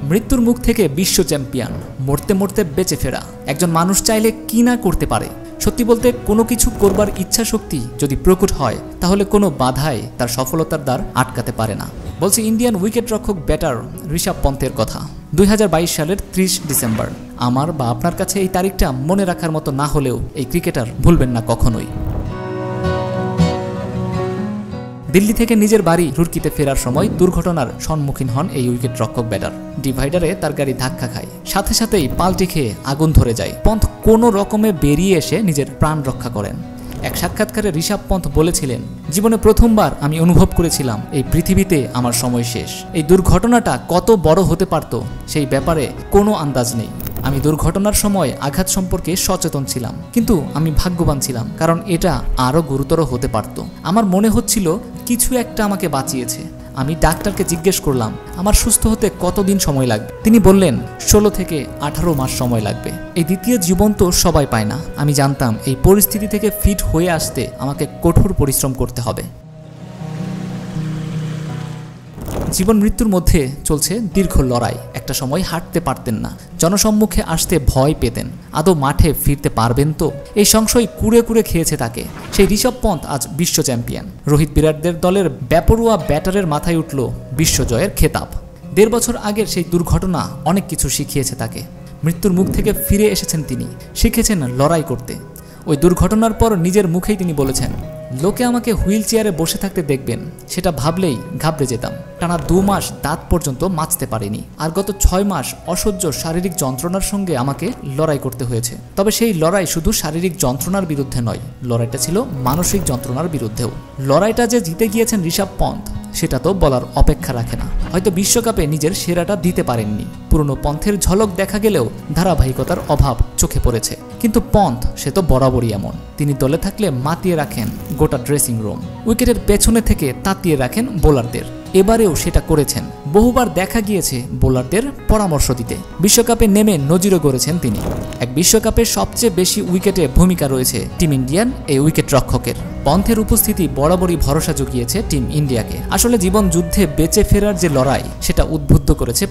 মৃত্যুর মুখ থেকে বিশ্ব চ্যাম্পিয়ন, মরতে মরতে বেঁচে ফেরা। একজন মানুষ চাইলে কি না করতে পারে। সত্যি বলতে কোনো কিছু করবার ইচ্ছা শক্তি যদি প্রকট হয় তাহলে কোনো বাধাই তার সফলতার দ্বার আটকাতে পারে না। বলছি ইন্ডিয়ান উইকেট রক্ষক ব্যাটার ঋষভ পন্থের কথা। 2022 সালের 30 ডিসেম্বর। আমার বা আপনার কাছে এই তারিখটা মনে রাখার মতো না হলেও এই ক্রিকেটার ভুলবেন না কখনোই। দিল্লি থেকে নিজের বাড়ি রুরকিতে ফেরার সময় দুর্ঘটনার সম্মুখীন হন এই উইকেট রক্ষক ব্যাটার। ডিভাইডারে তার গাড়ি ধাক্কা খায়, সাথে সাথেই পাল্টি খেয়ে আগুন ধরে যায়। পন্থ কোনো রকমে বেরিয়ে এসে নিজের প্রাণ রক্ষা করেন। এক সাক্ষাৎকারে ঋষভ পন্থ বলেছিলেন, জীবনে প্রথমবার আমি অনুভব করেছিলাম এই পৃথিবীতে আমার সময় শেষ। এই দুর্ঘটনাটা কত বড় হতে পারত সেই ব্যাপারে কোনো আন্দাজ নেই। আমি দুর্ঘটনার সময় আঘাত সম্পর্কে সচেতন ছিলাম, কিন্তু আমি ভাগ্যবান ছিলাম কারণ এটা আরও গুরুতর হতে পারত। আমার মনে হচ্ছিল কিছু একটা আমাকে বাঁচিয়েছে। আমি ডাক্তারকে জিজ্ঞেস করলাম আমার সুস্থ হতে কতদিন সময় লাগবে। তিনি বললেন 16 থেকে 18 মাস সময় লাগবে। এই দ্বিতীয় জীবন তো সবাই পায় না। আমি জানতাম এই পরিস্থিতি থেকে ফিট হয়ে আসতে আমাকে কঠোর পরিশ্রম করতে হবে। জীবন মৃত্যুর মধ্যে চলছে দীর্ঘ লড়াই। একটা সময় হাঁটতে পারতেন না, জনসম্মুখে আসতে ভয় পেতেন। আদৌ মাঠে ফিরতে পারবেন তো? এই সংশয় কুড়ে কুড়ে খেয়েছে তাকে। সেই ঋষভ পন্থ আজ বিশ্ব চ্যাম্পিয়ন। রোহিত বিরাটদের দলের বেপরোয়া ব্যাটারের মাথায় উঠল বিশ্বজয়ের খেতাব। 1.5 বছর আগের সেই দুর্ঘটনা অনেক কিছু শিখিয়েছে তাকে। মৃত্যুর মুখ থেকে ফিরে এসেছেন তিনি, শিখেছেন লড়াই করতে। ওই দুর্ঘটনার পর নিজের মুখেই তিনি বলেছেন, লোকে আমাকে হুইল চেয়ারে বসে থাকতে দেখবেন, সেটা ভাবলেই ঘাবড়ে যেতাম। টানা 2 মাস দাঁত পর্যন্ত মাজতে পারিনি। আর গত 6 মাস অসহ্য শারীরিক যন্ত্রণার সঙ্গে আমাকে লড়াই করতে হয়েছে। তবে সেই লড়াই শুধু শারীরিক যন্ত্রণার বিরুদ্ধে নয়, লড়াইটা ছিল মানসিক যন্ত্রণার বিরুদ্ধেও। লড়াইটা যে জিতে গিয়েছেন ঋষভ পন্থ সেটা তো বলার অপেক্ষা রাখে না। হয়তো বিশ্বকাপে নিজের সেরাটা দিতে পারেননি, পুরনো পন্থের ঝলক দেখা গেলেও ধারাবাহিকতার অভাব চোখে পড়েছে। কিন্তু পন্থ সে তো বরাবরই এমন। তিনি দলে থাকলে মাতিয়ে রাখেন গোটা ড্রেসিং রুম, উইকেটের পেছনে থেকে তাতিয়ে রাখেন বোলারদের। এবারেও সেটা করেছেন। বহুবার দেখা গিয়েছে বোলারদের পরামর্শ দিতে। বিশ্বকাপে নেমে নজিরও গড়েছেন তিনি। এক বিশ্বকাপে সবচেয়ে বেশি উইকেটে ভূমিকা রয়েছে টিম ইন্ডিয়ান এই উইকেট রক্ষকের। পন্থের উপস্থিতি বরাবরই ভরসা জুগিয়েছে টিম ইন্ডিয়াকে। আসলে জীবন যুদ্ধে বেঁচে ফেরার যে লড়াই সেটা উদ্বুদ্ধ করেছে